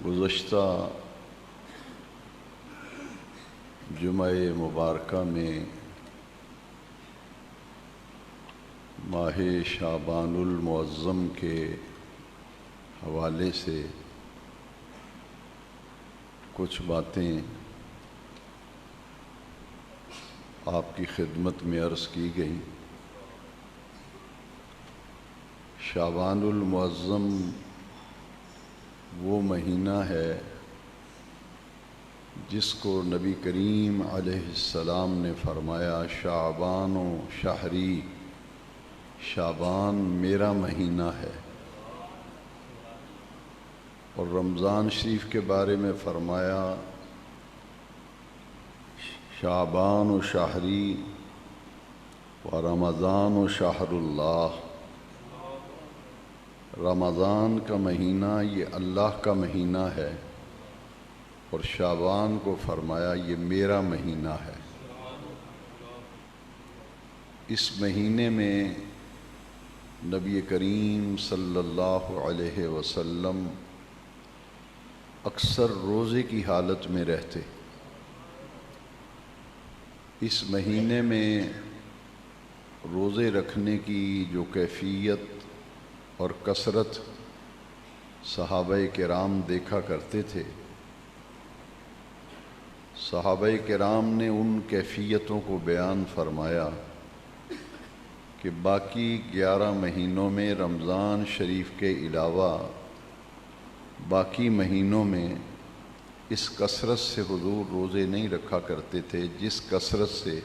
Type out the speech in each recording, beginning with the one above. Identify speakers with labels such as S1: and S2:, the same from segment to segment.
S1: گزشتہ جمعہ مبارکہ میں ماہ شعبان المعظم کے حوالے سے کچھ باتیں آپ کی خدمت میں عرض کی گئی۔ شعبان المعظم وہ مہینہ ہے جس کو نبی کریم علیہ السلام نے فرمایا شعبان و شہری، شعبان میرا مہینہ ہے، اور رمضان شریف کے بارے میں فرمایا شعبان و شہری و رمضان و شہر اللہ، رمضان کا مہینہ یہ اللہ کا مہینہ ہے، اور شعبان کو فرمایا یہ میرا مہینہ ہے۔ اس مہینے میں نبی کریم صلی اللہ علیہ وسلم اکثر روزے کی حالت میں رہتے۔ اس مہینے میں روزے رکھنے کی جو کیفیت اور کثرت صحابہ کرام دیکھا کرتے تھے، صحابہ کرام نے ان کیفیتوں کو بیان فرمایا کہ باقی 11 مہینوں میں رمضان شریف کے علاوہ باقی مہینوں میں اس کثرت سے حضور روزے نہیں رکھا کرتے تھے جس کثرت سے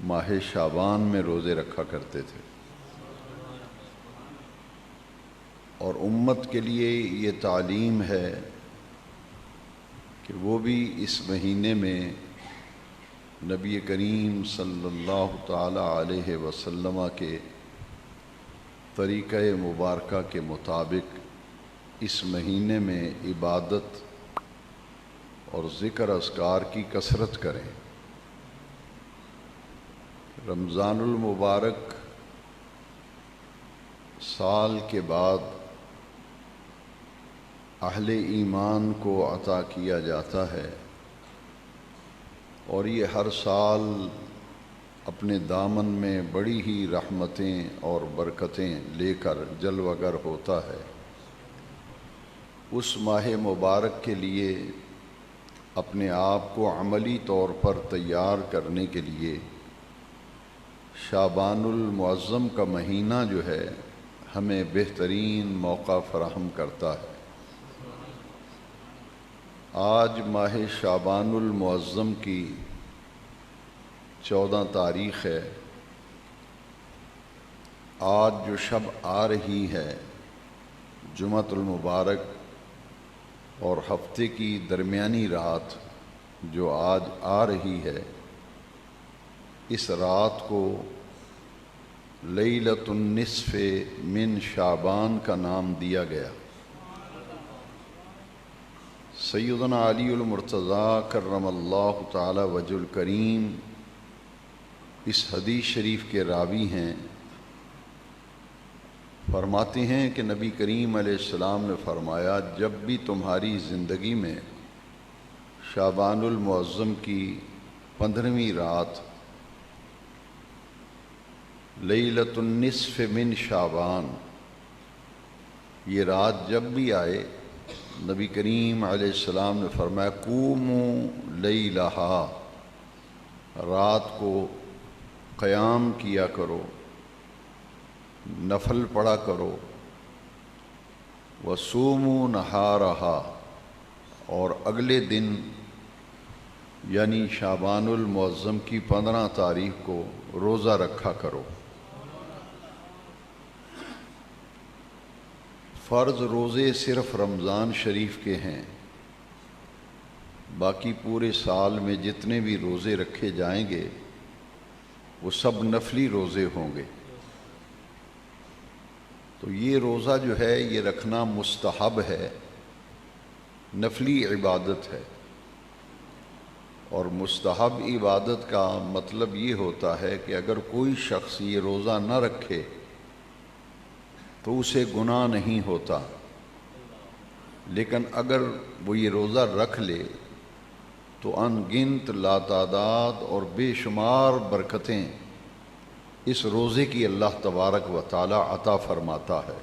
S1: ماہ شعبان میں روزے رکھا کرتے تھے۔ اور امت کے لیے یہ تعلیم ہے کہ وہ بھی اس مہینے میں نبی کریم صلی اللہ تعالی علیہ وسلم کے طریقہ مبارکہ کے مطابق اس مہینے میں عبادت اور ذکر اذکار کی کثرت کریں۔ رمضان المبارک سال کے بعد اہل ایمان کو عطا کیا جاتا ہے، اور یہ ہر سال اپنے دامن میں بڑی ہی رحمتیں اور برکتیں لے کر جلوہ گر ہوتا ہے۔ اس ماہ مبارک کے لیے اپنے آپ کو عملی طور پر تیار کرنے کے لیے شعبان المعظم کا مہینہ جو ہے ہمیں بہترین موقع فراہم کرتا ہے۔ آج ماہ شعبان المعظم کی 14 تاریخ ہے۔ آج جو شب آ رہی ہے جمعۃ المبارک، اور ہفتے کی درمیانی رات جو آج آ رہی ہے، اس رات کو لیلۃ النصف من شعبان کا نام دیا گیا۔ سیدنا علی المرتضیٰ کرم اللہ تعالی وجہ الکریم اس حدیث شریف کے راوی ہیں۔ فرماتے ہیں کہ نبی کریم علیہ السلام نے فرمایا جب بھی تمہاری زندگی میں شعبان المعظم کی 15ویں رات لیلۃ النصف من شعبان، یہ رات جب بھی آئے، نبی کریم علیہ السلام نے فرمایا قوموا لیلہا، رات کو قیام کیا کرو، نفل پڑھا کرو، وصوموا نہارہا، اور اگلے دن یعنی شعبان المعظم کی 15 تاریخ کو روزہ رکھا کرو۔ فرض روزے صرف رمضان شریف کے ہیں، باقی پورے سال میں جتنے بھی روزے رکھے جائیں گے وہ سب نفلی روزے ہوں گے۔ تو یہ روزہ جو ہے یہ رکھنا مستحب ہے، نفلی عبادت ہے، اور مستحب عبادت کا مطلب یہ ہوتا ہے کہ اگر کوئی شخص یہ روزہ نہ رکھے تو اسے گناہ نہیں ہوتا، لیکن اگر وہ یہ روزہ رکھ لے تو ان گنت لاتعداد اور بے شمار برکتیں اس روزے کی اللہ تبارک و تعالی عطا فرماتا ہے۔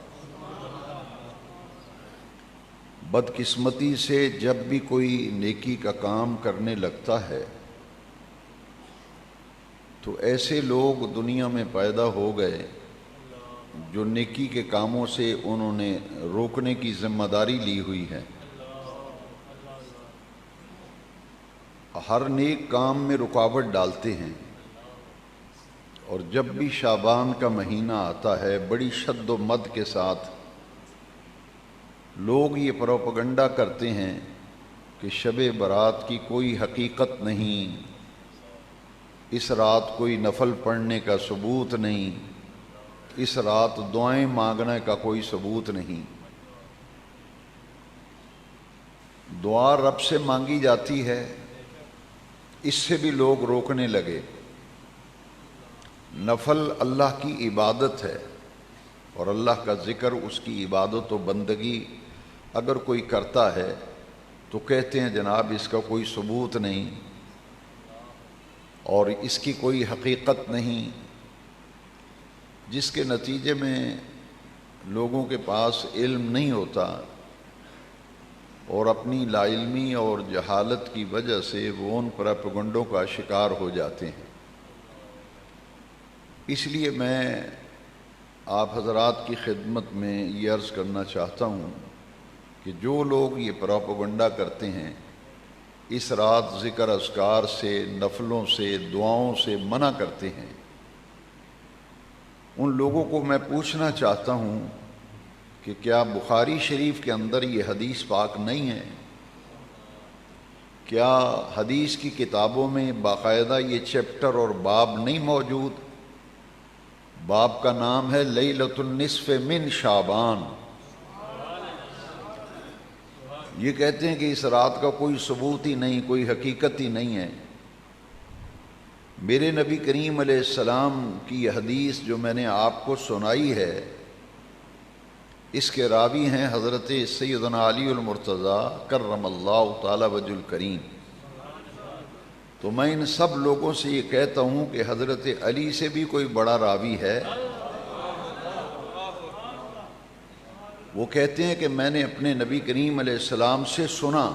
S1: بدقسمتی سے جب بھی کوئی نیکی کا کام کرنے لگتا ہے تو ایسے لوگ دنیا میں پیدا ہو گئے جو نیکی کے کاموں سے انہوں نے روکنے کی ذمہ داری لی ہوئی ہے۔ ہر نیک کام میں رکاوٹ ڈالتے ہیں، اور جب بھی شعبان کا مہینہ آتا ہے بڑی شد و مد کے ساتھ لوگ یہ پروپیگنڈا کرتے ہیں کہ شب برات کی کوئی حقیقت نہیں، اس رات کوئی نفل پڑھنے کا ثبوت نہیں، اس رات دعائیں مانگنے کا کوئی ثبوت نہیں۔ دعا رب سے مانگی جاتی ہے، اس سے بھی لوگ روکنے لگے۔ نفل اللہ کی عبادت ہے، اور اللہ کا ذکر اس کی عبادت و بندگی اگر کوئی کرتا ہے تو کہتے ہیں جناب اس کا کوئی ثبوت نہیں اور اس کی کوئی حقیقت نہیں، جس کے نتیجے میں لوگوں کے پاس علم نہیں ہوتا اور اپنی لا علمی اور جہالت کی وجہ سے وہ ان پروپیگنڈوں کا شکار ہو جاتے ہیں۔ اس لیے میں آپ حضرات کی خدمت میں یہ عرض کرنا چاہتا ہوں کہ جو لوگ یہ پروپیگنڈا کرتے ہیں، اس رات ذکر اذکار سے، نفلوں سے، دعاؤں سے منع کرتے ہیں، ان لوگوں کو میں پوچھنا چاہتا ہوں کہ کیا بخاری شریف کے اندر یہ حدیث پاک نہیں ہے؟ کیا حدیث کی کتابوں میں باقاعدہ یہ چیپٹر اور باب نہیں موجود؟ باب کا نام ہے لیلۃ النصف من شعبان۔ یہ کہتے ہیں کہ اس رات کا کوئی ثبوت ہی نہیں، کوئی حقیقت ہی نہیں ہے۔ میرے نبی کریم علیہ السلام کی یہ حدیث جو میں نے آپ کو سنائی ہے، اس کے راوی ہیں حضرت سیدنا علی المرتضیٰ کرم اللہ تعالی وجہ الکریم۔ تو میں ان سب لوگوں سے یہ کہتا ہوں کہ حضرت علی سے بھی کوئی بڑا راوی ہے؟ وہ کہتے ہیں کہ میں نے اپنے نبی کریم علیہ السلام سے سنا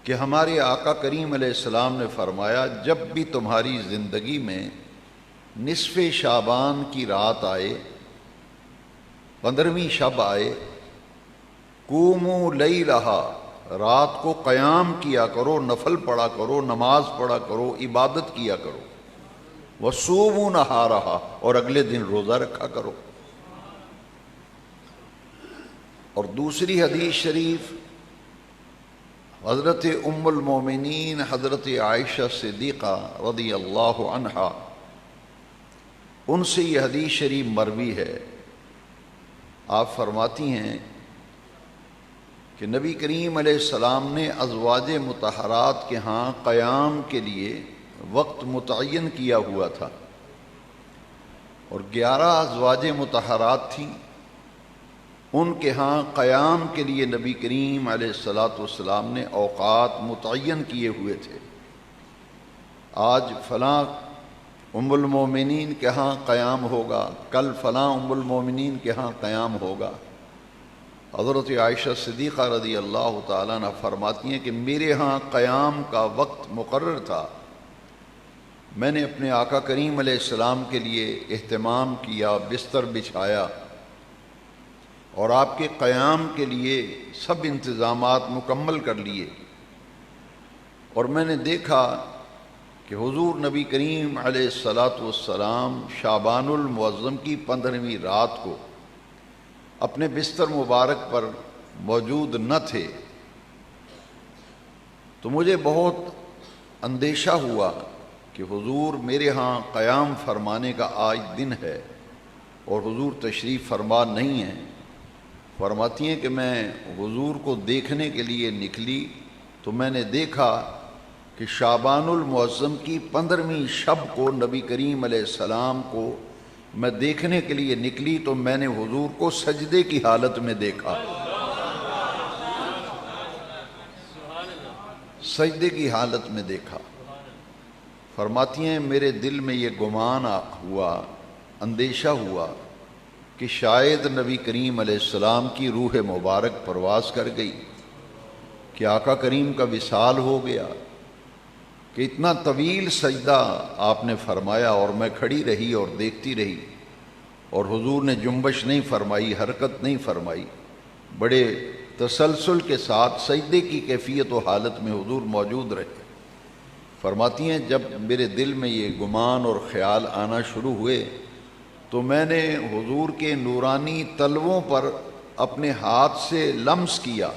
S1: کہ ہمارے آقا کریم علیہ السلام نے فرمایا، جب بھی تمہاری زندگی میں نصف شعبان کی رات آئے، 15ویں شب آئے، قوموا لیلہا، رات کو قیام کیا کرو، نفل پڑھا کرو، نماز پڑھا کرو، عبادت کیا کرو، وصوموا نہارہا، اور اگلے دن روزہ رکھا کرو۔ اور دوسری حدیث شریف حضرت ام المومنین حضرت عائشہ صدیقہ رضی اللہ عنہا، ان سے یہ حدیث شریف مروی ہے۔ آپ فرماتی ہیں کہ نبی کریم علیہ السلام نے ازواج مطہرات کے ہاں قیام کے لیے وقت متعین کیا ہوا تھا، اور 11 ازواج مطہرات تھیں، ان کے ہاں قیام کے لیے نبی کریم علیہ السلام نے اوقات متعین کیے ہوئے تھے۔ آج فلاں ام المومنین کے ہاں قیام ہوگا، کل فلاں ام المومنین کے ہاں قیام ہوگا۔ حضرت عائشہ صدیقہ رضی اللہ تعالیٰ عنہ فرماتی ہیں کہ میرے ہاں قیام کا وقت مقرر تھا، میں نے اپنے آقا کریم علیہ السلام کے لیے اہتمام کیا، بستر بچھایا، اور آپ کے قیام کے لیے سب انتظامات مکمل کر لیے، اور میں نے دیکھا کہ حضور نبی کریم علیہ السلام شعبان المعظم کی 15ویں رات کو اپنے بستر مبارک پر موجود نہ تھے، تو مجھے بہت اندیشہ ہوا کہ حضور میرے ہاں قیام فرمانے کا آج دن ہے اور حضور تشریف فرما نہیں ہیں۔ فرماتی ہیں کہ میں حضور کو دیکھنے کے لیے نکلی تو میں نے دیکھا کہ شعبان المعظم کی 15ویں شب کو نبی کریم علیہ السلام کو میں دیکھنے کے لیے نکلی تو میں نے حضور کو سجدے کی حالت میں دیکھا۔ سجدے کی حالت میں دیکھا۔ فرماتی ہیں میرے دل میں یہ گمان ہوا، اندیشہ ہوا کہ شاید نبی کریم علیہ السلام کی روح مبارک پرواز کر گئی، کہ آقا کریم کا وصال ہو گیا، کہ اتنا طویل سجدہ آپ نے فرمایا اور میں کھڑی رہی اور دیکھتی رہی، اور حضور نے جنبش نہیں فرمائی، حرکت نہیں فرمائی، بڑے تسلسل کے ساتھ سجدے کی کیفیت و حالت میں حضور موجود رہے۔ فرماتی ہیں جب میرے دل میں یہ گمان اور خیال آنا شروع ہوئے تو میں نے حضور کے نورانی تلووں پر اپنے ہاتھ سے لمس کیا۔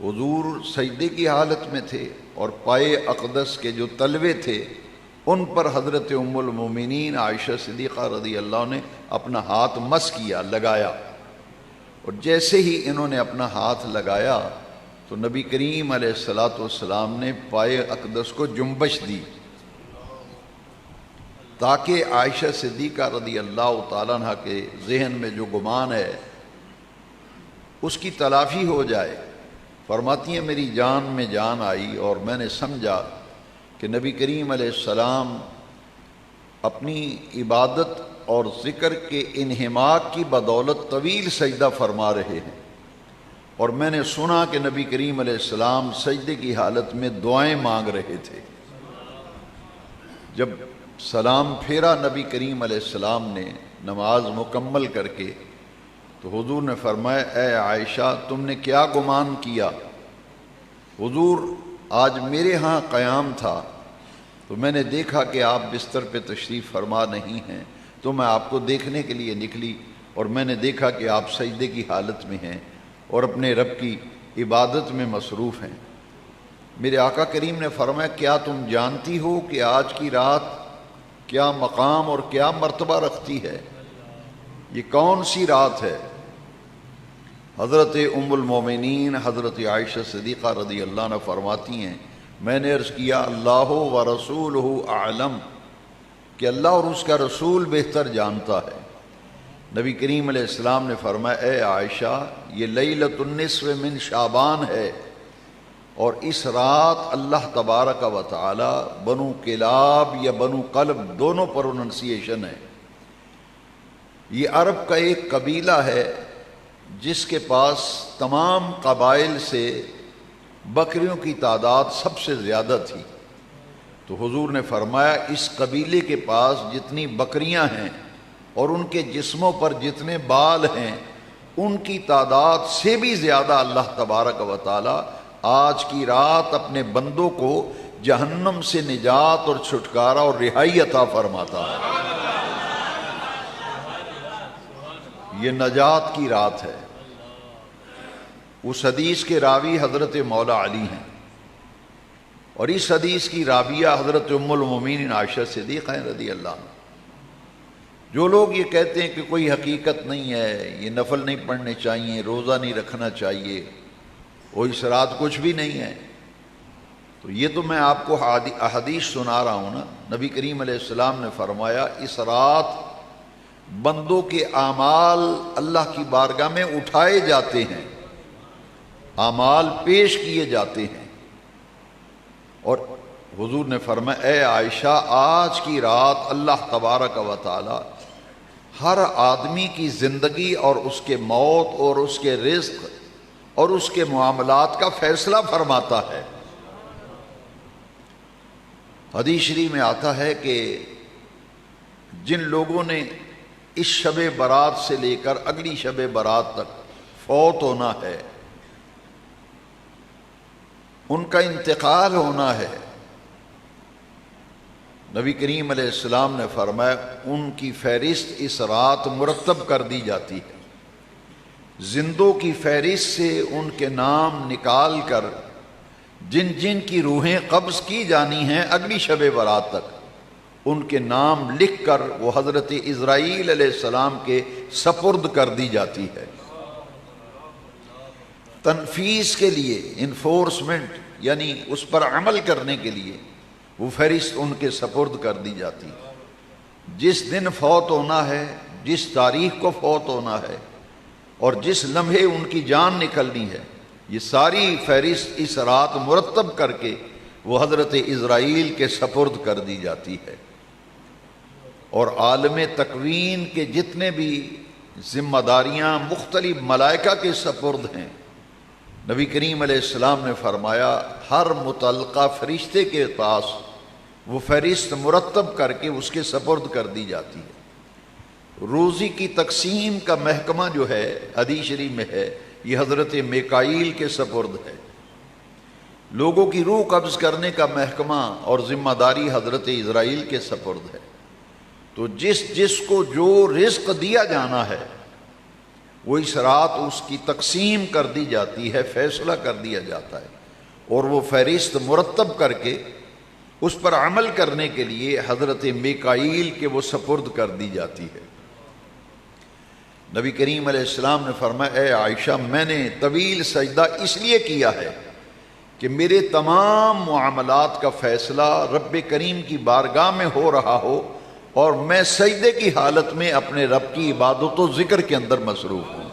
S1: حضور سجدے کی حالت میں تھے اور پائے اقدس کے جو تلوے تھے ان پر حضرت ام المومنین عائشہ صدیقہ رضی اللہ عنہ نے اپنا ہاتھ مس کیا، لگایا، اور جیسے ہی انہوں نے اپنا ہاتھ لگایا تو نبی کریم علیہ السلام نے پائے اقدس کو جنبش دی، تاکہ عائشہ صدیقہ رضی اللہ تعالیٰ عنہ کے ذہن میں جو گمان ہے اس کی تلافی ہو جائے۔ فرماتی ہیں میری جان میں جان آئی اور میں نے سمجھا کہ نبی کریم علیہ السلام اپنی عبادت اور ذکر کے انہماک کی بدولت طویل سجدہ فرما رہے ہیں، اور میں نے سنا کہ نبی کریم علیہ السلام سجدے کی حالت میں دعائیں مانگ رہے تھے۔ جب سلام پھیرا نبی کریم علیہ السلام نے نماز مکمل کر کے تو حضور نے فرمایا اے عائشہ تم نے کیا گمان کیا؟ حضور آج میرے ہاں قیام تھا تو میں نے دیکھا کہ آپ بستر پہ تشریف فرما نہیں ہیں، تو میں آپ کو دیکھنے کے لیے نکلی اور میں نے دیکھا کہ آپ سجدے کی حالت میں ہیں اور اپنے رب کی عبادت میں مصروف ہیں۔ میرے آقا کریم نے فرمایا کیا تم جانتی ہو کہ آج کی رات کیا مقام اور کیا مرتبہ رکھتی ہے؟ یہ کون سی رات ہے؟ حضرت ام المومنین حضرت عائشہ صدیقہ رضی اللہ عنہ فرماتی ہیں میں نے عرض کیا اللہ و رسولہ اعلم، کہ اللہ اور اس کا رسول بہتر جانتا ہے۔ نبی کریم علیہ السلام نے فرمایا اے عائشہ یہ لیلۃ النصف من شعبان ہے، اور اس رات اللہ تبارک و تعالی بنو کلاب یا بنو قلب دونوں پروننسیشن ہے، یہ عرب کا ایک قبیلہ ہے جس کے پاس تمام قبائل سے بکریوں کی تعداد سب سے زیادہ تھی۔ تو حضور نے فرمایا اس قبیلے کے پاس جتنی بکریاں ہیں اور ان کے جسموں پر جتنے بال ہیں ان کی تعداد سے بھی زیادہ اللہ تبارک و تعالی آج کی رات اپنے بندوں کو جہنم سے نجات اور چھٹکارا اور رہائی عطا فرماتا ہے۔ یہ نجات کی رات ہے۔ اس حدیث کے راوی حضرت مولا علی ہیں، اور اس حدیث کی راویہ حضرت ام المومنین عائشہ صدیقہ رضی اللہ عنہ۔ جو لوگ یہ کہتے ہیں کہ کوئی حقیقت نہیں ہے، یہ نفل نہیں پڑھنے چاہیے، روزہ نہیں رکھنا چاہیے، وہ اس رات کچھ بھی نہیں ہے، تو یہ تو میں آپ کو احادیث سنا رہا ہوں نا۔ نبی کریم علیہ السلام نے فرمایا اس رات بندوں کے اعمال اللہ کی بارگاہ میں اٹھائے جاتے ہیں، اعمال پیش کیے جاتے ہیں، اور حضور نے فرمایا اے عائشہ آج کی رات اللہ تبارک و تعالی ہر آدمی کی زندگی اور اس کے موت اور اس کے رزق اور اس کے معاملات کا فیصلہ فرماتا ہے۔ حدیث شریف میں آتا ہے کہ جن لوگوں نے اس شب برات سے لے کر اگلی شب برات تک فوت ہونا ہے، ان کا انتقال ہونا ہے، نبی کریم علیہ السلام نے فرمایا ان کی فہرست اس رات مرتب کر دی جاتی ہے، زندوں کی فہرست سے ان کے نام نکال کر جن جن کی روحیں قبض کی جانی ہیں اگلی شب برات تک ان کے نام لکھ کر وہ حضرت اسرائیل علیہ السلام کے سپرد کر دی جاتی ہے۔ تنفیذ کے لیے، انفورسمنٹ یعنی اس پر عمل کرنے کے لیے وہ فہرست ان کے سپرد کر دی جاتی ہے۔ جس دن فوت ہونا ہے، جس تاریخ کو فوت ہونا ہے اور جس لمحے ان کی جان نکلنی ہے، یہ ساری فہرست اس رات مرتب کر کے وہ حضرت اسرائیل کے سپرد کر دی جاتی ہے، اور عالم تکوین کے جتنے بھی ذمہ داریاں مختلف ملائکہ کے سپرد ہیں، نبی کریم علیہ السلام نے فرمایا ہر متعلقہ فرشتے کے پاس وہ فہرست مرتب کر کے اس کے سپرد کر دی جاتی ہے۔ روزی کی تقسیم کا محکمہ جو ہے حدیث شریف میں ہے، یہ حضرت میکائیل کے سپرد ہے۔ لوگوں کی روح قبض کرنے کا محکمہ اور ذمہ داری حضرت اسرائیل کے سپرد ہے۔ تو جس کو جو رزق دیا جانا ہے وہ اس رات اس کی تقسیم کر دی جاتی ہے، فیصلہ کر دیا جاتا ہے، اور وہ فہرست مرتب کر کے اس پر عمل کرنے کے لیے حضرت میکائیل کے وہ سپرد کر دی جاتی ہے۔ نبی کریم علیہ السلام نے فرمایا اے عائشہ، میں نے طویل سجدہ اس لیے کیا ہے کہ میرے تمام معاملات کا فیصلہ رب کریم کی بارگاہ میں ہو رہا ہو اور میں سجدے کی حالت میں اپنے رب کی عبادت و ذکر کے اندر مصروف ہوں۔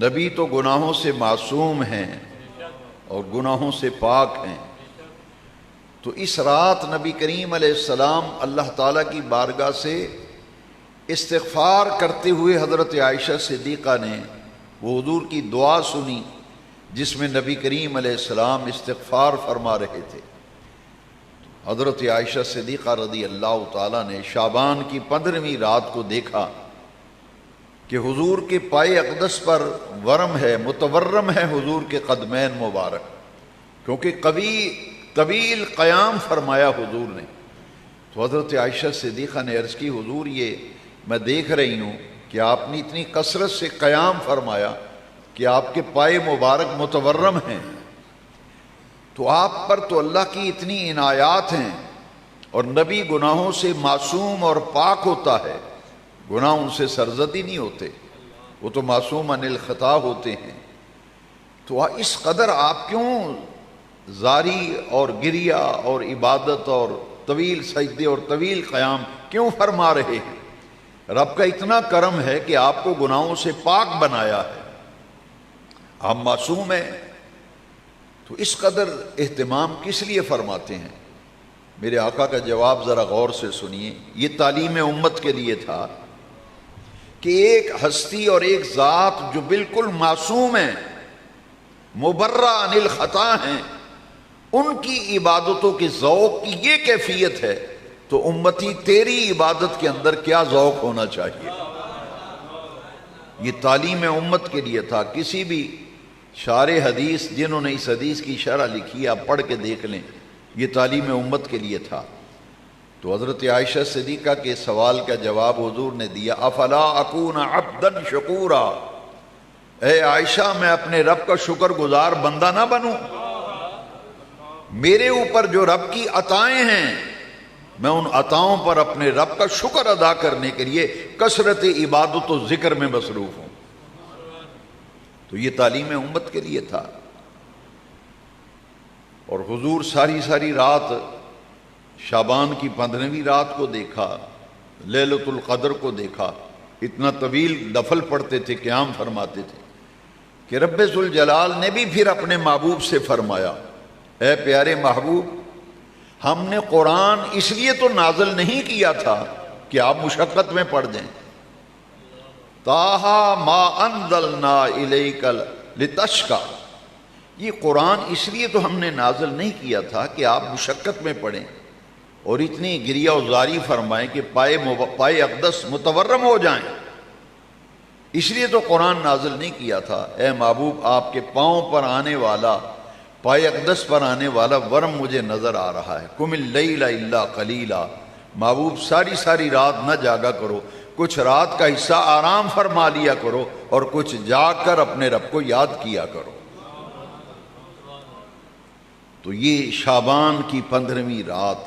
S1: نبی تو گناہوں سے معصوم ہیں اور گناہوں سے پاک ہیں، تو اس رات نبی کریم علیہ السلام اللہ تعالیٰ کی بارگاہ سے استغفار کرتے ہوئے حضرت عائشہ صدیقہ نے وہ حضور کی دعا سنی جس میں نبی کریم علیہ السلام استغفار فرما رہے تھے۔ حضرت عائشہ صدیقہ رضی اللہ تعالیٰ نے شعبان کی 15ویں رات کو دیکھا کہ حضور کے پائے اقدس پر ورم ہے، متورم ہے حضور کے قدمین مبارک، کیونکہ طویل قیام فرمایا حضور نے۔ تو حضرت عائشہ صدیقہ نے عرض کی حضور یہ میں دیکھ رہی ہوں کہ آپ نے اتنی کثرت سے قیام فرمایا کہ آپ کے پائے مبارک متورم ہیں، تو آپ پر تو اللہ کی اتنی عنایات ہیں، اور نبی گناہوں سے معصوم اور پاک ہوتا ہے، گناہ ان سے سرزدی نہیں ہوتے، وہ تو معصوم عن الخطا ہوتے ہیں، تو اس قدر آپ کیوں زاری اور گریہ اور عبادت اور طویل سجدے اور طویل قیام کیوں فرما رہے ہیں؟ رب کا اتنا کرم ہے کہ آپ کو گناہوں سے پاک بنایا ہے، آپ معصوم ہیں، تو اس قدر اہتمام کس لیے فرماتے ہیں؟ میرے آقا کا جواب ذرا غور سے سنیے، یہ تعلیم امت کے لیے تھا کہ ایک ہستی اور ایک ذات جو بالکل معصوم ہیں، مبرہ عن الخطا ہیں، ان کی عبادتوں کے ذوق کی یہ کیفیت ہے، تو امتی تیری عبادت کے اندر کیا ذوق ہونا چاہیے؟ یہ تعلیم امت کے لیے تھا۔ کسی بھی شارح حدیث جنہوں نے اس حدیث کی شرح لکھی آپ پڑھ کے دیکھ لیں، یہ تعلیم امت کے لیے تھا۔ تو حضرت عائشہ صدیقہ کے سوال کا جواب حضور نے دیا، افلا اکون عبدا شکورا، اے عائشہ میں اپنے رب کا شکر گزار بندہ نہ بنوں؟ میرے اوپر جو رب کی عطائیں ہیں میں ان عطاؤں پر اپنے رب کا شکر ادا کرنے کے لیے کثرت عبادت و ذکر میں مصروف ہوں۔ تو یہ تعلیم امت کے لیے تھا، اور حضور ساری رات شعبان کی 15ویں رات کو دیکھا، لیلۃ القدر کو دیکھا، اتنا طویل نفل پڑھتے تھے، قیام فرماتے تھے کہ رب ذوالجلال نے بھی پھر اپنے محبوب سے فرمایا، اے پیارے محبوب، ہم نے قرآن اس لیے تو نازل نہیں کیا تھا کہ آپ مشقت میں پڑ جائیں، طٰہٰ ما انزلنا الیک لتشقیٰ، یہ قرآن اس لیے تو ہم نے نازل نہیں کیا تھا کہ آپ مشقت میں پڑھیں اور اتنی گریہ و زاری فرمائیں کہ پائے اقدس متورم ہو جائیں، اس لیے تو قرآن نازل نہیں کیا تھا۔ اے محبوب، آپ کے پاؤں پر آنے والا، پائے اقدس پر آنے والا ورم مجھے نظر آ رہا ہے۔ قم اللیل الا قلیلا، محبوب ساری رات نہ جاگا کرو، کچھ رات کا حصہ آرام فرما لیا کرو اور کچھ جاگ کر اپنے رب کو یاد کیا کرو۔ تو یہ شعبان کی 15ویں رات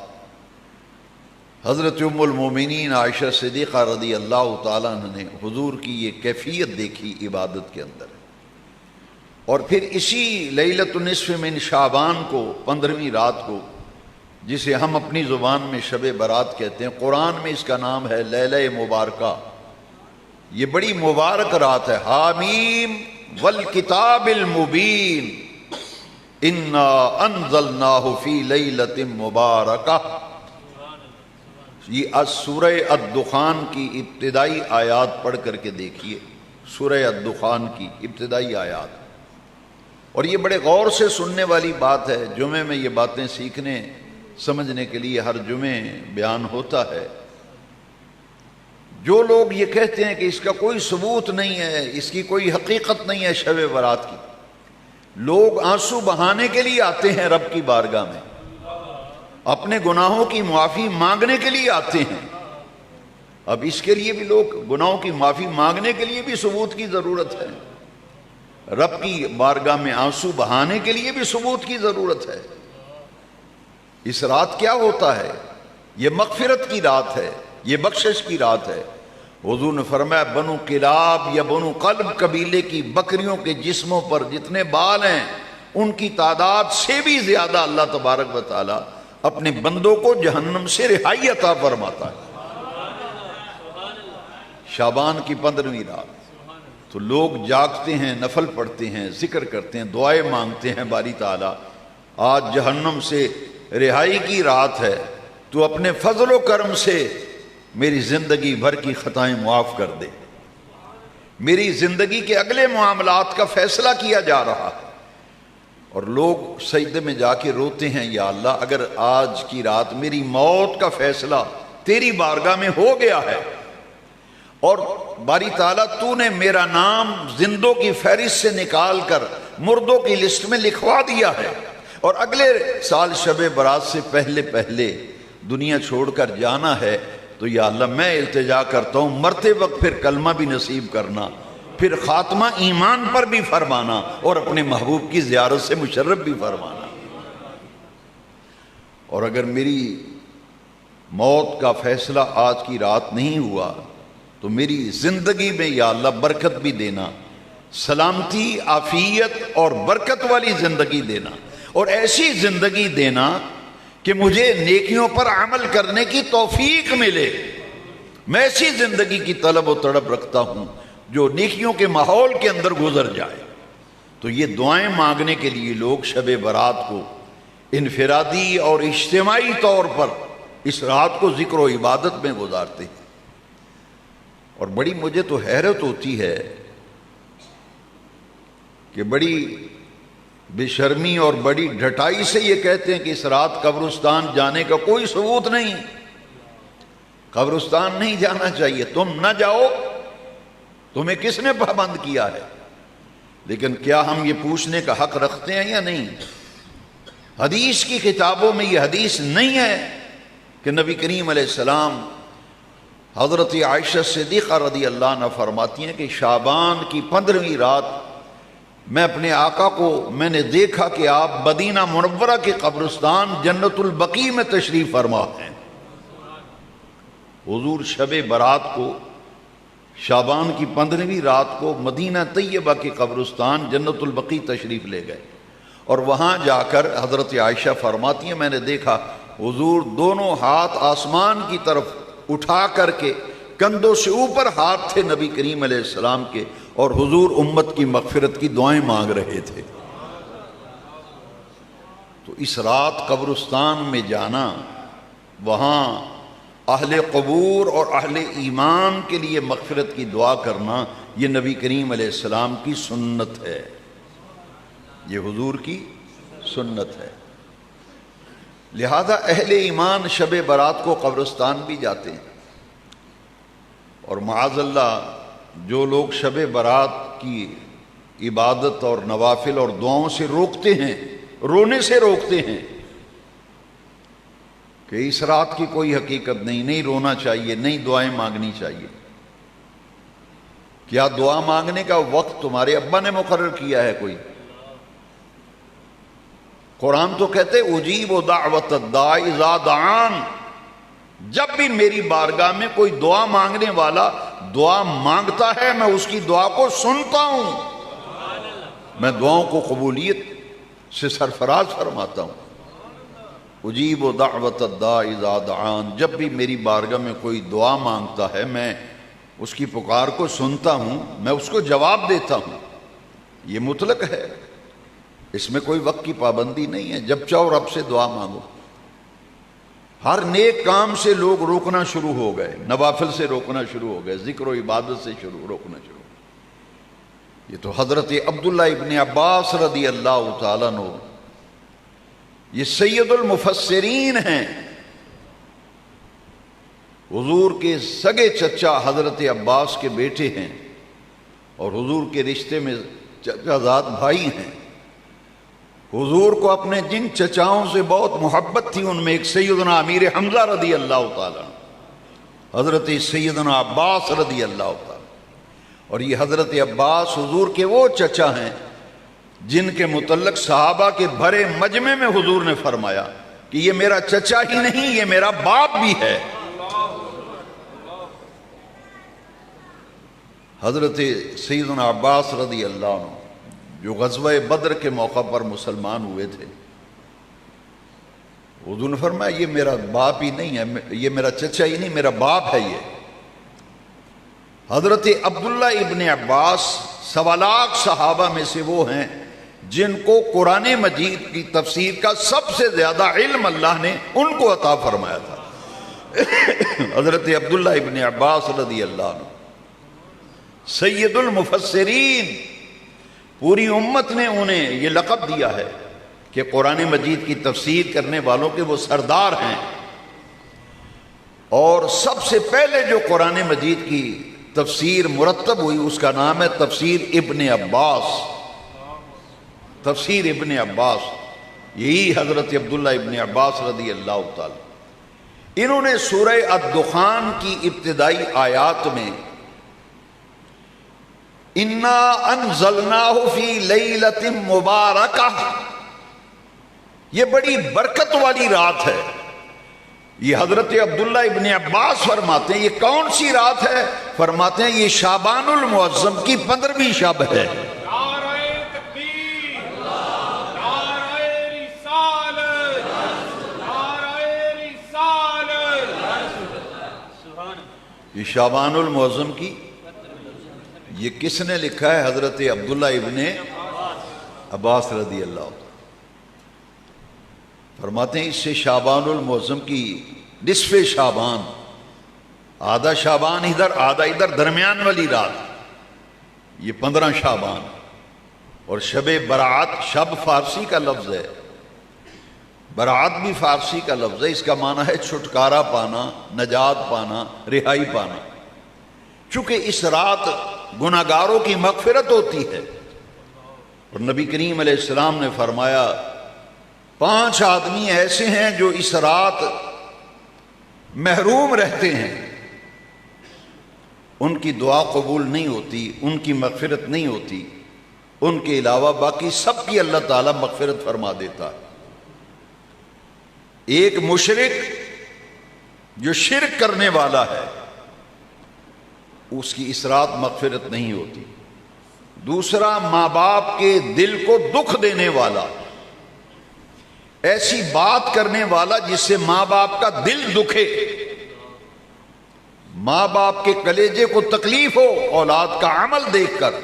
S1: حضرت ام المومنین عائشہ صدیقہ رضی اللہ تعالیٰ عنہ نے حضور کی یہ کیفیت دیکھی عبادت کے اندر، اور پھر اسی لیلۃ النصف من شعبان کو 15ویں رات کو، جسے ہم اپنی زبان میں شب برات کہتے ہیں، قرآن میں اس کا نام ہے لیلہ مبارکہ، یہ بڑی مبارک رات ہے، حامیم والکتاب المبین انا انزلناہ فی لیلۃ مبارکہ. یہ سورہ الدخان کی ابتدائی آیات پڑھ کر کے دیکھیے، سورہ الدخان کی ابتدائی آیات. اور یہ بڑے غور سے سننے والی بات ہے. جمعے میں یہ باتیں سیکھنے سمجھنے کے لیے ہر جمعے بیان ہوتا ہے. جو لوگ یہ کہتے ہیں کہ اس کا کوئی ثبوت نہیں ہے، اس کی کوئی حقیقت نہیں ہے شب برات کی، لوگ آنسو بہانے کے لیے آتے ہیں رب کی بارگاہ میں، اپنے گناہوں کی معافی مانگنے کے لیے آتے ہیں. اب اس کے لیے بھی لوگ گناہوں کی معافی مانگنے کے لیے بھی ثبوت کی ضرورت ہے، رب کی بارگاہ میں آنسو بہانے کے لیے بھی ثبوت کی ضرورت ہے. اس رات کیا ہوتا ہے؟ یہ مغفرت کی رات ہے، یہ بخشش کی رات ہے. حضور نے فرمایا بنو کلاب یا بنو قلب قبیلے کی بکریوں کے جسموں پر جتنے بال ہیں ان کی تعداد سے بھی زیادہ اللہ تبارک و تعالی اپنے بندوں کو جہنم سے رہائی عطا فرماتا ہے. شعبان کی 15ویں رات تو لوگ جاگتے ہیں، نفل پڑھتے ہیں، ذکر کرتے ہیں، دعائیں مانگتے ہیں. باری تعالی آج جہنم سے رہائی کی رات ہے، تو اپنے فضل و کرم سے میری زندگی بھر کی خطائیں معاف کر دے. میری زندگی کے اگلے معاملات کا فیصلہ کیا جا رہا ہے، اور لوگ سجدے میں جا کے روتے ہیں یا اللہ اگر آج کی رات میری موت کا فیصلہ تیری بارگاہ میں ہو گیا ہے اور باری تعالیٰ تو نے میرا نام زندوں کی فہرست سے نکال کر مردوں کی لسٹ میں لکھوا دیا ہے اور اگلے سال شب برات سے پہلے پہلے دنیا چھوڑ کر جانا ہے، تو یا اللہ میں التجا کرتا ہوں مرتے وقت پھر کلمہ بھی نصیب کرنا، پھر خاتمہ ایمان پر بھی فرمانا اور اپنے محبوب کی زیارت سے مشرف بھی فرمانا. اور اگر میری موت کا فیصلہ آج کی رات نہیں ہوا تو میری زندگی میں یا اللہ برکت بھی دینا، سلامتی، عافیت اور برکت والی زندگی دینا، اور ایسی زندگی دینا کہ مجھے نیکیوں پر عمل کرنے کی توفیق ملے. میں ایسی زندگی کی طلب و تڑپ رکھتا ہوں جو نیکیوں کے ماحول کے اندر گزر جائے. تو یہ دعائیں مانگنے کے لیے لوگ شب برات کو انفرادی اور اجتماعی طور پر اس رات کو ذکر و عبادت میں گزارتے ہیں. اور بڑی مجھے تو حیرت ہوتی ہے کہ بڑی بے شرمی اور بڑی ڈھٹائی سے یہ کہتے ہیں کہ اس رات قبرستان جانے کا کوئی ثبوت نہیں، قبرستان نہیں جانا چاہیے، تم نہ جاؤ، تمہیں کس نے پابند کیا ہے؟ لیکن کیا ہم یہ پوچھنے کا حق رکھتے ہیں یا نہیں؟ حدیث کی کتابوں میں یہ حدیث نہیں ہے کہ نبی کریم علیہ السلام، حضرت عائشہ صدیقہ رضی اللہ عنہ فرماتی ہیں کہ شعبان کی 15ویں رات میں اپنے آقا کو میں نے دیکھا کہ آپ مدینہ منورہ کے قبرستان جنت البقیع میں تشریف فرما ہیں. حضور شب برات کو شعبان کی 15ویں رات کو مدینہ طیبہ کے قبرستان جنت البقیع تشریف لے گئے، اور وہاں جا کر حضرت عائشہ فرماتی ہیں میں نے دیکھا حضور دونوں ہاتھ آسمان کی طرف اٹھا کر کے کندھوں سے اوپر ہاتھ تھے نبی کریم علیہ السلام کے، اور حضور امت کی مغفرت کی دعائیں مانگ رہے تھے. تو اس رات قبرستان میں جانا، وہاں اہل قبور اور اہل ایمان کے لیے مغفرت کی دعا کرنا، یہ نبی کریم علیہ السلام کی سنت ہے، یہ حضور کی سنت ہے. لہذا اہل ایمان شب برات کو قبرستان بھی جاتے ہیں. اور معاذ اللہ جو لوگ شب برات کی عبادت اور نوافل اور دعاؤں سے روکتے ہیں، رونے سے روکتے ہیں کہ اس رات کی کوئی حقیقت نہیں، نہیں رونا چاہیے، نہیں دعائیں مانگنی چاہیے. کیا دعا مانگنے کا وقت تمہارے ابا نے مقرر کیا ہے کوئی؟ قرآن تو کہتے اجیب دعوت الداع اذا دعان، جب بھی میری بارگاہ میں کوئی دعا مانگنے والا دعا مانگتا ہے میں اس کی دعا کو سنتا ہوں، میں دعاؤں کو قبولیت سے سرفراز فرماتا ہوں. اجیب دعوت الداع اذا دعان، جب بھی میری بارگاہ میں کوئی دعا مانگتا ہے میں اس کی پکار کو سنتا ہوں، میں اس کو جواب دیتا ہوں. یہ مطلق ہے، اس میں کوئی وقت کی پابندی نہیں ہے، جب چاہو رب سے دعا مانگو۔ ہر نیک کام سے لوگ روکنا شروع ہو گئے، نوافل سے روکنا شروع ہو گئے، ذکر و عبادت سے روکنا شروع ہو گئے۔ یہ تو حضرت عبداللہ ابن عباس رضی اللہ تعالیٰ عنہ، یہ سید المفسرین ہیں، حضور کے سگے چچا حضرت عباس کے بیٹے ہیں، اور حضور کے رشتے میں چچا زاد بھائی ہیں۔ حضور کو اپنے جن چچاؤں سے بہت محبت تھی، ان میں ایک سیدنا امیر حمزہ رضی اللہ تعالیٰ، حضرت سیدنا عباس رضی اللہ تعالیٰ، اور یہ حضرت عباس حضور کے وہ چچا ہیں جن کے متعلق صحابہ کے بھرے مجمع میں حضور نے فرمایا کہ یہ میرا چچا ہی نہیں، یہ میرا باپ بھی ہے۔ حضرت سیدنا عباس رضی اللہ عنہ جو غزوہ بدر کے موقع پر مسلمان ہوئے تھے، حضور نے فرمایا یہ میرا باپ ہی نہیں ہے، یہ میرا چچا ہی نہیں، میرا باپ ہے یہ۔ حضرت عبداللہ ابن عباس 1.25 لاکھ صحابہ میں سے وہ ہیں جن کو قرآن مجید کی تفسیر کا سب سے زیادہ علم اللہ نے ان کو عطا فرمایا تھا۔ حضرت عبداللہ ابن عباس رضی اللہ عنہ سید المفسرین، پوری امت نے انہیں یہ لقب دیا ہے کہ قرآن مجید کی تفسیر کرنے والوں کے وہ سردار ہیں، اور سب سے پہلے جو قرآن مجید کی تفسیر مرتب ہوئی اس کا نام ہے تفسیر ابن عباس۔ تفسیر ابن عباس، یہی حضرت عبداللہ ابن عباس رضی اللہ تعالی، انہوں نے سورہ الدخان کی ابتدائی آیات میں اِنَّا أَنزَلْنَاهُ فِي لَيْلَةٍ مُبَارَكَةٍ، یہ بڑی برکت والی رات ہے۔ یہ حضرت عبداللہ ابن عباس فرماتے ہیں یہ کون سی رات ہے؟ فرماتے ہیں یہ شعبان المعظم کی 15ویں شب ہے۔ یہ شعبان المعظم کی، یہ کس نے لکھا ہے؟ حضرت عبداللہ ابن عباس رضی اللہ عنہ فرماتے ہیں اس سے شعبان المعظم کی نصف شعبان، آدھا شعبان ادھر آدھا ادھر، درمیان والی رات، یہ 15 شعبان۔ اور شب برات، شب فارسی کا لفظ ہے، برات بھی فارسی کا لفظ ہے، اس کا معنی ہے چھٹکارا پانا، نجات پانا، رہائی پانا۔ چونکہ اس رات گناہگاروں کی مغفرت ہوتی ہے، اور نبی کریم علیہ السلام نے فرمایا 5 آدمی ایسے ہیں جو اس رات محروم رہتے ہیں، ان کی دعا قبول نہیں ہوتی، ان کی مغفرت نہیں ہوتی، ان کے علاوہ باقی سب کی اللہ تعالیٰ مغفرت فرما دیتا ہے۔ ایک مشرک جو شرک کرنے والا ہے اس کی اس رات مغفرت نہیں ہوتی۔ دوسرا، ماں باپ کے دل کو دکھ دینے والا، ایسی بات کرنے والا جس سے ماں باپ کا دل دکھے، ماں باپ کے کلیجے کو تکلیف ہو اولاد کا عمل دیکھ کر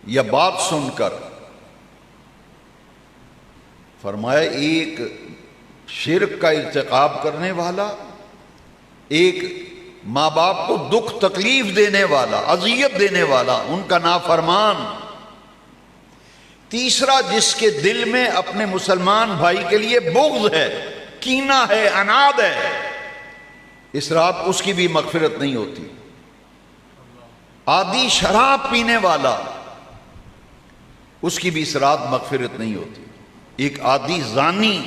S1: یا بات سن کر۔ فرمایا ایک شرک کا ارتکاب کرنے والا، ایک ماں باپ کو دکھ تکلیف دینے والا، اذیت دینے والا، ان کا نافرمان۔ تیسرا، جس کے دل میں اپنے مسلمان بھائی کے لیے بغض ہے، کینہ ہے، عناد ہے، اس رات اس کی بھی مغفرت نہیں ہوتی۔ عادی شراب پینے والا، اس کی بھی اس رات مغفرت نہیں ہوتی۔ ایک عادی زانی،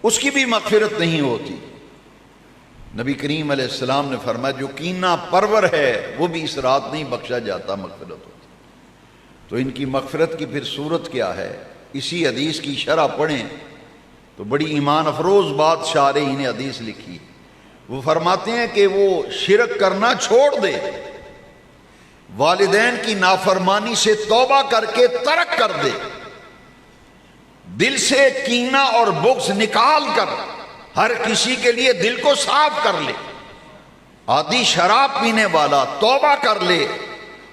S1: اس کی بھی مغفرت نہیں ہوتی۔ نبی کریم علیہ السلام نے فرمایا جو کینہ پرور ہے وہ بھی اس رات نہیں بخشا جاتا، مغفرت ہوتی۔ تو ان کی مغفرت کی پھر صورت کیا ہے؟ اسی حدیث کی شرح پڑھیں تو بڑی ایمان افروز بات شارحین نے حدیث لکھی۔ وہ فرماتے ہیں کہ وہ شرک کرنا چھوڑ دے، والدین کی نافرمانی سے توبہ کر کے ترک کر دے، دل سے کینہ اور بغض نکال کر ہر کسی کے لیے دل کو صاف کر لے۔ عادی شراب پینے والا توبہ کر لے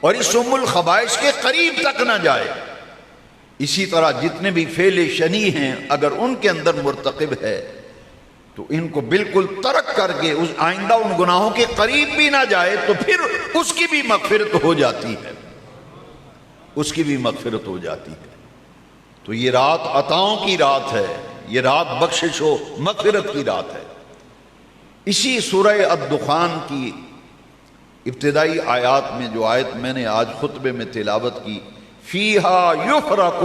S1: اور اس ام الخبائث کے قریب تک نہ جائے۔ اسی طرح جتنے بھی فعل شنی ہیں اگر ان کے اندر مرتکب ہے تو ان کو بالکل ترک کر کے اس آئندہ ان گناہوں کے قریب بھی نہ جائے تو پھر اس کی بھی مغفرت ہو جاتی ہے، اس کی بھی مغفرت ہو جاتی ہے۔ تو یہ رات عطاؤں کی رات ہے، یہ رات بخشش و مغفرت کی رات ہے۔ اسی سورہ الدخان کی ابتدائی آیات میں جو آیت میں نے آج خطبے میں تلاوت کی، فیہا یفرق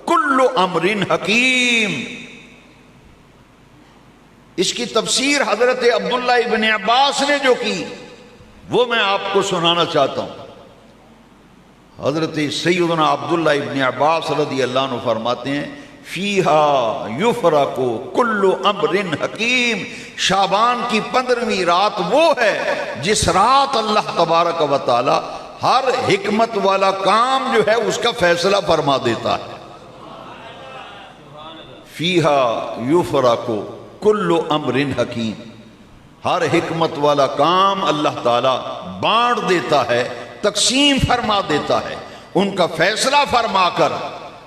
S1: کل امر حکیم، اس کی تفسیر حضرت عبداللہ ابن عباس نے جو کی وہ میں آپ کو سنانا چاہتا ہوں۔ حضرت سیدنا عبداللہ ابن عباس رضی اللہ عنہ فرماتے ہیں فیہا یفرق کل امر حکیم، شعبان کی 15ویں رات وہ ہے جس رات اللہ تبارک و تعالی ہر حکمت والا کام جو ہے اس کا فیصلہ فرما دیتا ہے۔ فیہا یفرق کل امر حکیم، ہر حکمت والا کام اللہ تعالی بانٹ دیتا ہے، تقسیم فرما دیتا ہے، ان کا فیصلہ فرما کر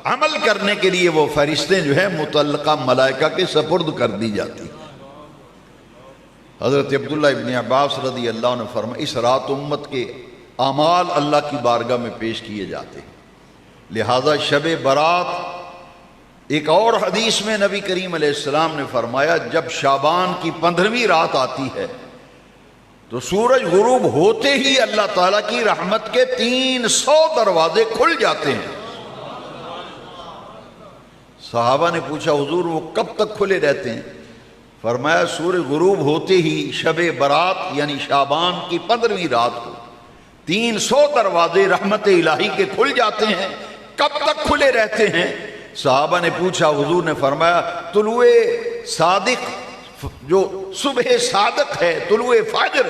S1: عمل کرنے کے لیے وہ فرشتے جو ہے متعلقہ ملائکہ کے سپرد کر دی جاتی۔ حضرت عبداللہ ابن عباس رضی اللہ عنہ فرمایا اس رات امت کے اعمال اللہ کی بارگاہ میں پیش کیے جاتے ہیں، لہذا شب برات ایک اور حدیث میں نبی کریم علیہ السلام نے فرمایا جب شعبان کی 15ویں رات آتی ہے تو سورج غروب ہوتے ہی اللہ تعالیٰ کی رحمت کے 300 دروازے کھل جاتے ہیں۔ صحابہ نے پوچھا حضور وہ کب تک کھلے رہتے ہیں؟ فرمایا سورج غروب ہوتے ہی شب برات یعنی شعبان کی 15ویں رات کو 300 دروازے رحمت الہی کے کھل جاتے ہیں۔ کب تک کھلے رہتے ہیں؟ صحابہ نے پوچھا، حضور نے فرمایا طلوع صادق جو صبح صادق ہے، طلوع فجر،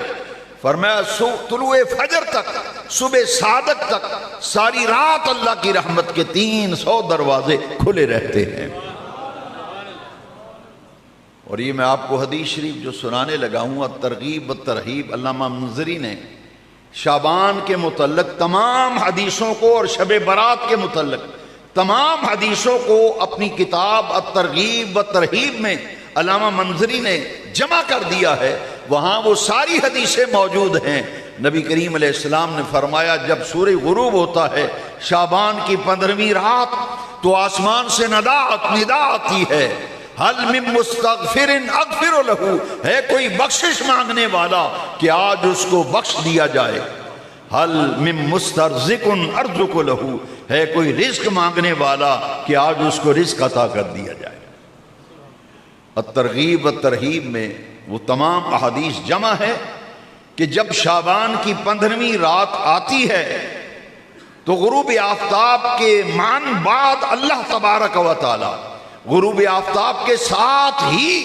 S1: فرمایا طلوع فجر تک، صبح صادق تک ساری رات اللہ کی رحمت کے 300 دروازے کھلے رہتے ہیں۔ اور یہ میں آپ کو حدیث شریف جو سنانے لگا ہوں الترغیب والترہیب، علامہ منذری نے شعبان کے متعلق تمام حدیثوں کو اور شب برات کے متعلق تمام حدیثوں کو اپنی کتاب الترغیب والترہیب میں علامہ منذری نے جمع کر دیا ہے، وہاں وہ ساری حدیثیں موجود ہیں۔ نبی کریم علیہ السلام نے فرمایا جب سورج غروب ہوتا ہے شعبان کی 15ویں رات تو آسمان سے ندا آتی ہے، حل من مستغفر اغفر لہ، ہے کوئی بخشش مانگنے والا کہ آج اس کو بخش دیا جائے، حل من مسترزق ارزق لہ، ہے کوئی رزق مانگنے والا کہ آج اس کو رزق عطا کر دیا جائے۔ الترغیب والترہیب میں وہ تمام احادیث جمع ہے کہ جب شعبان کی 15ویں رات آتی ہے تو غروب آفتاب کے مان بعد اللہ تبارک و تعالی غروب آفتاب کے ساتھ ہی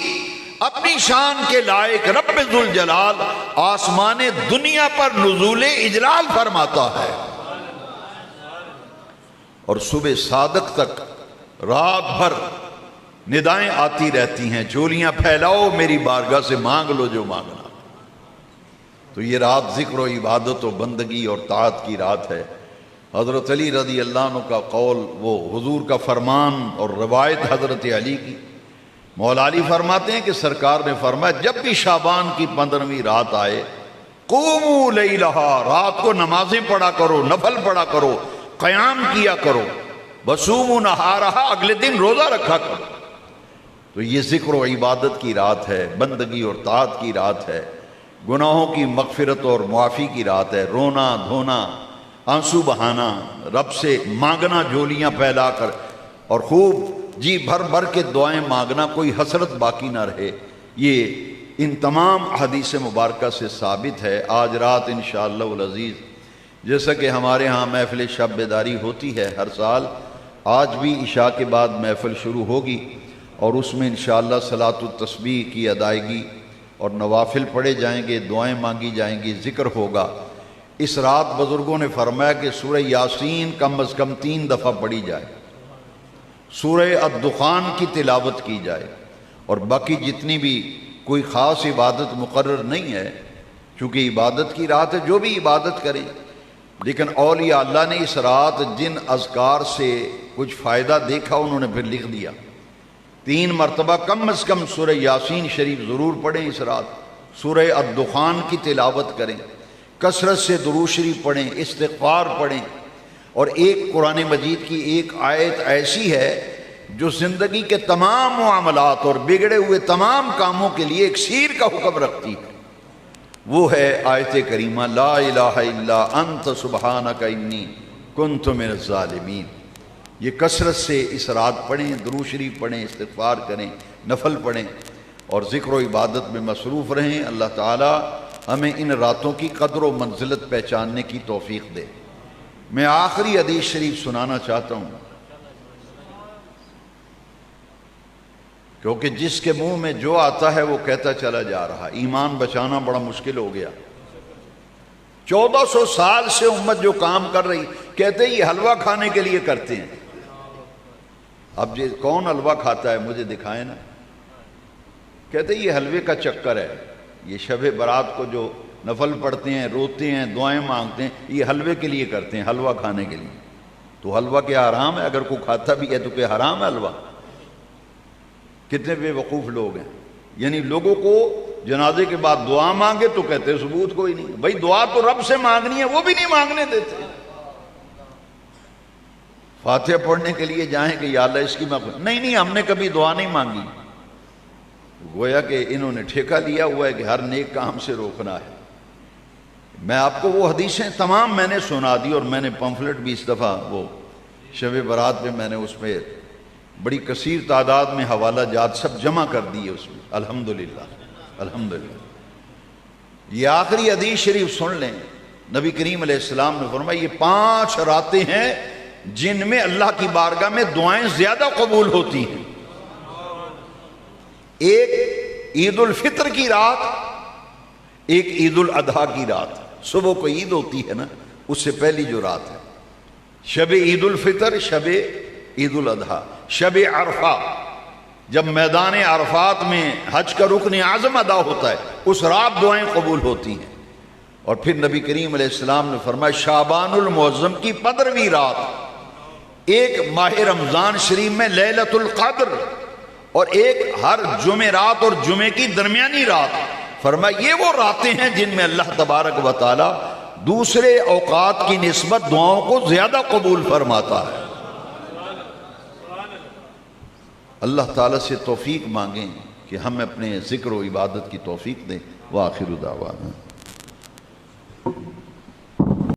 S1: اپنی شان کے لائق رب ذوالجلال آسمان دنیا پر نزول اجلال فرماتا ہے، اور صبح صادق تک رات بھر ندائیں آتی رہتی ہیں، جھولیاں پھیلاؤ میری بارگاہ سے مانگ لو جو مانگنا۔ تو یہ رات ذکر و عبادت و بندگی اور طاعت کی رات ہے۔ حضرت علی رضی اللہ عنہ کا قول، وہ حضور کا فرمان اور روایت حضرت علی کی، مولا علی فرماتے ہیں کہ سرکار نے فرمایا جب بھی شعبان کی 15ویں رات آئے قوموا لیلہا، رات کو نمازیں پڑھا کرو، نفل پڑھا کرو، قیام کیا کرو، وصوموا نہارہا، اگلے دن روزہ رکھا کرو۔ تو یہ ذکر و عبادت کی رات ہے، بندگی اور طاعت کی رات ہے، گناہوں کی مغفرت اور معافی کی رات ہے، رونا دھونا، آنسو بہانا، رب سے مانگنا جھولیاں پھیلا کر، اور خوب جی بھر بھر کے دعائیں مانگنا، کوئی حسرت باقی نہ رہے۔ یہ ان تمام حدیث مبارکہ سے ثابت ہے۔ آج رات انشاءاللہ العزیز جیسا کہ ہمارے ہاں محفل شب بیداری ہوتی ہے ہر سال، آج بھی عشاء کے بعد محفل شروع ہوگی اور اس میں انشاءاللہ صلاۃ التسبیح کی ادائیگی اور نوافل پڑھے جائیں گے، دعائیں مانگی جائیں گی، ذکر ہوگا۔ اس رات بزرگوں نے فرمایا کہ سورہ یاسین کم از کم 3 دفعہ پڑھی جائے، سورہ الدخان کی تلاوت کی جائے، اور باقی جتنی بھی کوئی خاص عبادت مقرر نہیں ہے، چونکہ عبادت کی رات ہے، جو بھی عبادت کریں، لیکن اولیاء اللہ نے اس رات جن اذکار سے کچھ فائدہ دیکھا انہوں نے پھر لکھ دیا۔ 3 مرتبہ کم از کم سورہ یاسین شریف ضرور پڑھیں اس رات، سورہ الدخان کی تلاوت کریں، کثرت سے درود شریف پڑھیں، استغفار پڑھیں، اور ایک قرآن مجید کی ایک آیت ایسی ہے جو زندگی کے تمام معاملات اور بگڑے ہوئے تمام کاموں کے لیے ایک سیر کا حکم رکھتی ہے، وہ ہے آیت کریمہ لا الہ الا انت سبحانک انی کنت من الظالمین۔ یہ کثرت سے اس رات پڑھیں، درود شریف پڑھیں، استغفار کریں، نفل پڑھیں اور ذکر و عبادت میں مصروف رہیں۔ اللہ تعالی ہمیں ان راتوں کی قدر و منزلت پہچاننے کی توفیق دے۔ میں آخری حدیث شریف سنانا چاہتا ہوں، کیونکہ جس کے منہ میں جو آتا ہے وہ کہتا چلا جا رہا۔ ایمان بچانا بڑا مشکل ہو گیا۔ 1400 سال سے امت جو کام کر رہی، کہتے یہ حلوہ کھانے کے لیے کرتے ہیں۔ اب یہ کون حلوہ کھاتا ہے مجھے دکھائیں نا۔ کہتے یہ حلوے کا چکر ہے، یہ شب برات کو جو نفل پڑھتے ہیں، روتے ہیں، دعائیں مانگتے ہیں، یہ حلوے کے لیے کرتے ہیں، حلوہ کھانے کے لیے۔ تو حلوہ کیا حرام ہے؟ اگر کوئی کھاتا بھی ہے تو کیا حرام ہے حلوہ؟ کتنے بے وقوف لوگ ہیں، یعنی لوگوں کو جنازے کے بعد دعا مانگے تو کہتے ثبوت کوئی نہیں۔ بھائی دعا تو رب سے مانگنی ہے، وہ بھی نہیں مانگنے دیتے۔ فاتحہ پڑھنے کے لیے جائیں کہ یا اللہ اس کی مغفرت، نہیں ہم نے کبھی دعا نہیں مانگی۔ گویا کہ انہوں نے ٹھیکہ لیا ہوا ہے کہ ہر نیک کام سے روکنا ہے۔ میں آپ کو وہ حدیثیں تمام میں نے سنا دی، اور میں نے پمفلٹ بھی اس دفعہ وہ شب برات میں نے اس میں بڑی کثیر تعداد میں حوالہ جات سب جمع کر دیے اس میں، الحمدللہ الحمدللہ۔ یہ آخری حدیث شریف سن لیں، نبی کریم علیہ السلام نے فرمایا یہ 5 راتیں ہیں جن میں اللہ کی بارگاہ میں دعائیں زیادہ قبول ہوتی ہیں۔ ایک عید الفطر کی رات، ایک عید الاضحیٰ کی رات۔ صبح کو عید ہوتی ہے نا، اس سے پہلی جو رات ہے شب عید الفطر، شب عید الاضحیٰ، شب عرفہ، جب میدان عرفات میں حج کا رکن اعظم ادا ہوتا ہے، اس رات دعائیں قبول ہوتی ہیں۔ اور پھر نبی کریم علیہ السلام نے فرمایا شعبان المعظم کی 15ویں رات، ایک ماہ رمضان شریف میں لیلۃ القدر، اور ایک ہر جمعرات اور جمعے کی درمیانی رات۔ فرمایا یہ وہ راتیں ہیں جن میں اللہ تبارک و تعالی دوسرے اوقات کی نسبت دعاؤں کو زیادہ قبول فرماتا ہے۔ اللہ تعالیٰ سے توفیق مانگیں کہ ہم اپنے ذکر و عبادت کی توفیق دیں۔ وآخر دعوانا